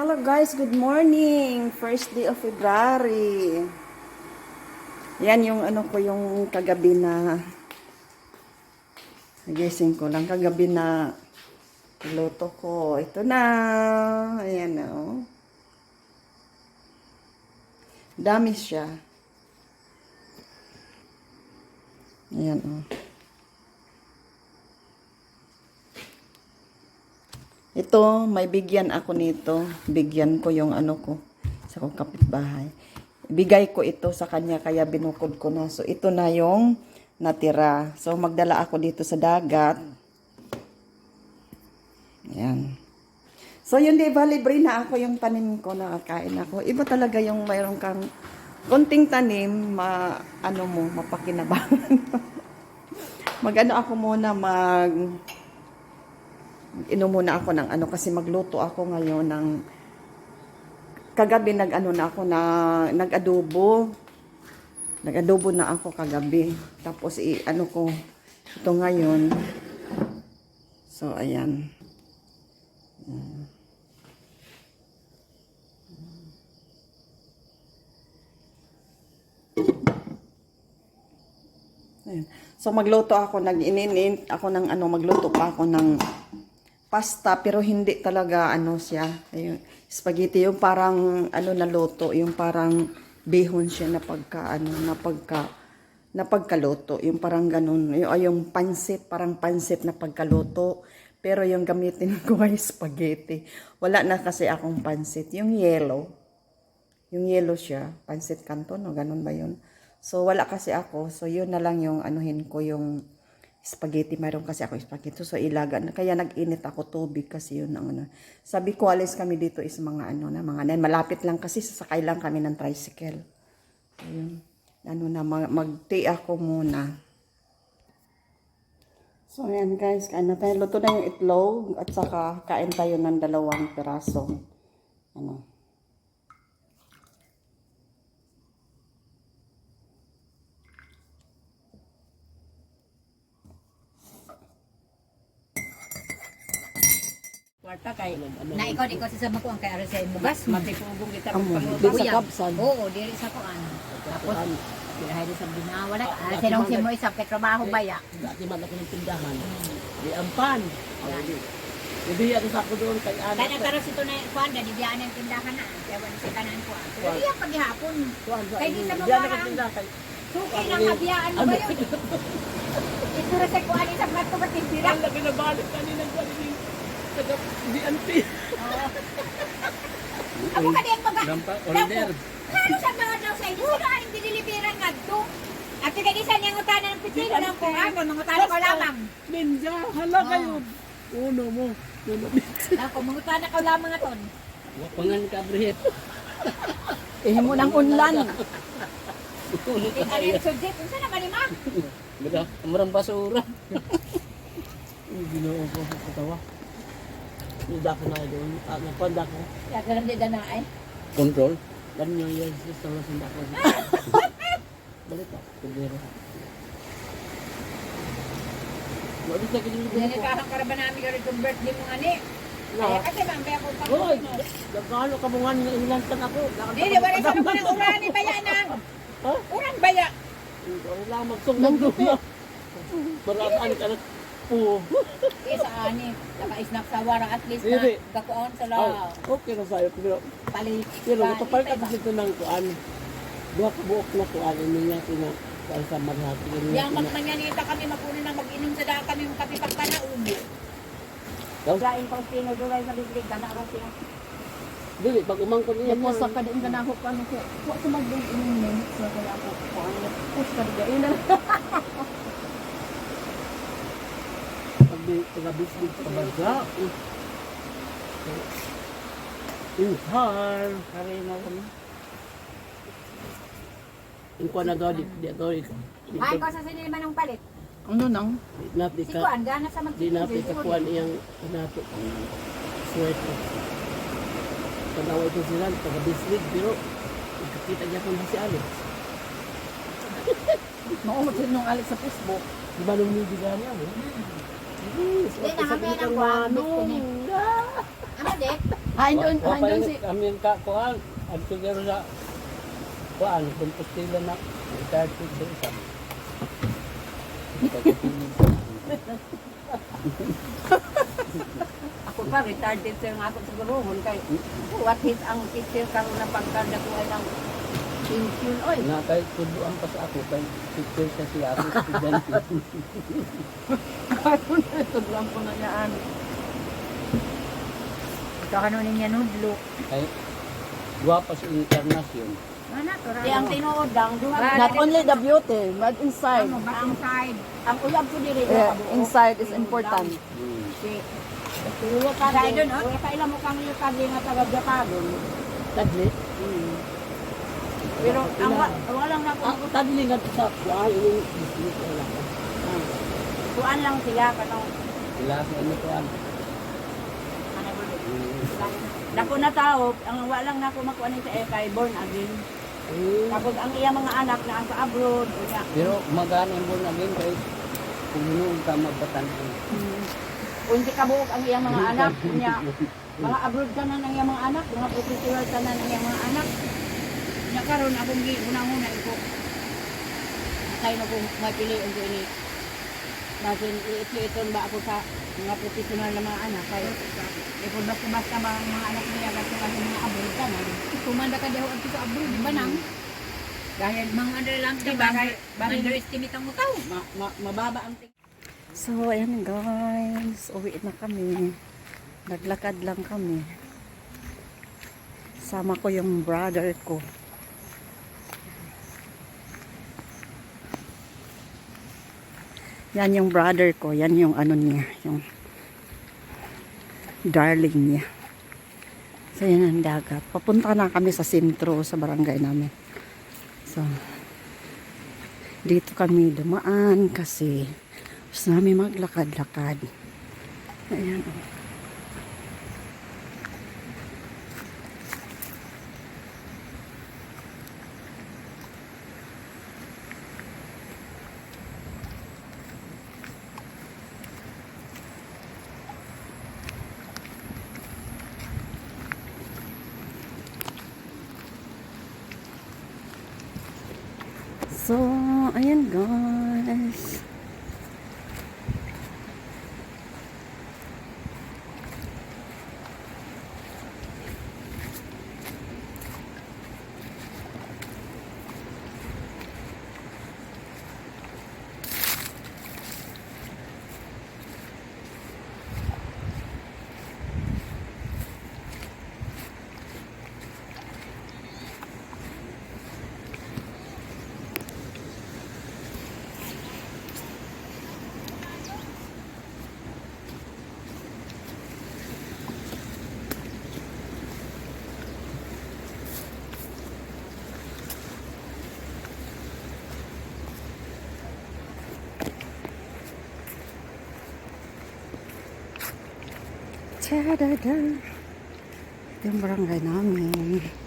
Hello guys, good morning. First day of February. Yan yung ano ko yung kagabi na nagising ko lang kagabi na luto ko. Ito na. Ayan oh. Dami siya. Ayan oh. Ito, may bigyan ako nito. Bigyan ko yung ano ko sa kong kapitbahay. Bigay ko ito sa kanya kaya binukod ko na. So, ito na yung natira. So, magdala ako dito sa dagat. Ayan. So, yun diba, libre na ako yung tanim ko. Nakakain ako. Iba talaga yung mayroon kang konting tanim, mapakinabangan. Mag-ano ako muna, inom muna ako ng kasi magluto ako ngayon ng kagabi nag-adobo na ako kagabi tapos ko ito ngayon. So ayan. Ayan. So magluto ako, nag-ininit ako ng magluto pa ako ng pasta, pero hindi talaga siya. Ayun, spaghetti yung parang naluto, yung parang bihon siya na pagkaluto, yung parang ganun. Yung pansit, parang pansit na pagkaluto. Pero yung gamitin ko ay spaghetti. Wala na kasi akong pansit. Yung yellow siya, pansit canton, o ganun ba yun? So wala kasi ako. So yun na lang yung anuhin ko yung spaghetti. Mayroon kasi ako spaghetti. So, ilaga na. Kaya nag-init ako tubig kasi yun ang Sabi ko, alis kami dito is mga malapit lang kasi sasakay lang kami ng tricycle. Ayun. Mag-tea ako muna. So, ayan guys. Kain na tayo. Luto na yung itlog at saka kain tayo ng 2 pirasong Kwarta kay na ikaw sa sama ko ang kay ara sa mugas matipugong kita di sa kapsan. Oo, diri sa kuan. Tapos diri sa binawa na sinong simoy sa trabaho baya. Dati man ako ng tindahan. Di ampan. Hindi ako sa ako doon kay ana. Kaya karon sito na kuan di biyaan ang tindahan na. Kaya wala si kanan ko. Dili ang paghihapon. Kay di sa mga suki nang kabiyaan mo ba yun? Ito ra sa kuan sa plato ba tindira? Ang lagi na balik kanina kuan ni di anti. Ako ka din mga Order. Ano sa mga daw sa inyo? Sino aning diniliberan nga to? At kagadisan niyang utanan ng pitilo ng kung mga utanan ko lamang. Ninja, hala kayo. Uno mo. Ako, mga utanan ko lamang aton. Wapangan ka brihit. Mo ng unlan. Ano yung sujit? Unsa na ba ni ma? Bida, amarang basura. Ginoo ko katawa. Hindi ako na doon. Napanda ko. Kaya ka lang di danaay. Control. Dan nyo yan sa sinda ko. Balik ka. Kubero. Mabis na kinilibin ko. Nangyakahang karaban namin ka rin itong birthday mo nga ni. Kaya kasi mamaya ako pa. Hoy! Nagkano ka mo nga nilantan ako. Hindi, wala sa naman ang uran ni Baya na. Ha? Urang Baya. Wala lang magsunggang doon na. Barataan ka na. Oo. Isa ani, naka-snack sa wara at least Hindi. na kakuan sa la. Okay na sa'yo. Palit. Pero matapal ka kasi ito ng kuan. Duha ka buok na kuan. Hindi niya tina. Dahil sa marhati. Yang magmanyanita kami mapunin na mag-inom sa daan kami yung kape pagpanaubo. Daw? Gain pang tinudulay sa bibig ka na rin siya. Dili, pag umangkon niya Tapos sa kadin ka na ako ko. Huwag ko mag-inom mo. So kaya ako ko. Push ka rin. Yun na lang. Pag-bisbig ka baga. Hard. Kari na kami. Yung kuan na daw, di daw. Ay ko sa sinima ng palit. Ano nang? Napi Si ka. Kuan gana sa Di napi ka kuan iyang napi. Sweater. Panaway ko sila, pag-bisbig. Pero, ikakita niya kung si Alex. Maumot din yung Alex sa Facebook. Di ba nung nibigan niya mo? Hindi na kami ng kuan. Ano de? Andun si... Kami ka, kuhan. Ang siguro sa... Kuhan, kumpustila na. Retired sa isa. Ako pa, retired teacher nga ako sa Garuhon. Kay, what hit ang teacher karoon na pagkanda ko ay ng pension. Oy, Na kay tuduan pa sa ako. Kay teacher siya siya ako. Estudyante. tudlang ko na yan. Ito kanunin niya nudlo. Kay guwapa sa internasyon. Di ang tinuodang, Not only the beauty, but inside. ano, back inside. Ang ulab ko diri. Yeah, inside is important. Pero ka dai doon, oh. Ka ilang mo kang yung kagi nga taga Japagon. Tadli? Pero ang walang na Ako tadli nga sa kuhan. Yung business wala ka. kuan lang sila kanang Sila sa ano kuhan. Dako na tao, ang walang na ko makuha ni sa kay born again. Tapos ang iya mga anak na sa abroad, unya. Pero magana yung buwan again kay kung hinuog ka magbatan. Unti ka buok ang iyang mga anak, unya. Mga abroad ka na ng iyang mga anak, mga professional ka na ng iyang mga anak. Unya karon akong una-una ko. Tayo na kung mapili ang ini. Basin iiton ba ako sa mga professional na mga anak kay kung basta mga anak niya kasi kasi mga abroad ka na. Kumanda ka daw sa abroad, di ba nang? Dahil mga ano lang, di ba? Underestimate ang mutaw. Mababa ang So, ayan guys. Uwi na kami. Naglakad lang kami. Sama ko yung brother ko. Yan yung brother ko. Yan yung ano niya. Yung darling niya. So, yan ang dagat. Papunta na kami sa sentro, sa barangay namin. So, dito kami dumaan kasi gusto namin maglakad-lakad. Ayan. So, ayan guys. Tada-da. Ito yung barangay namin.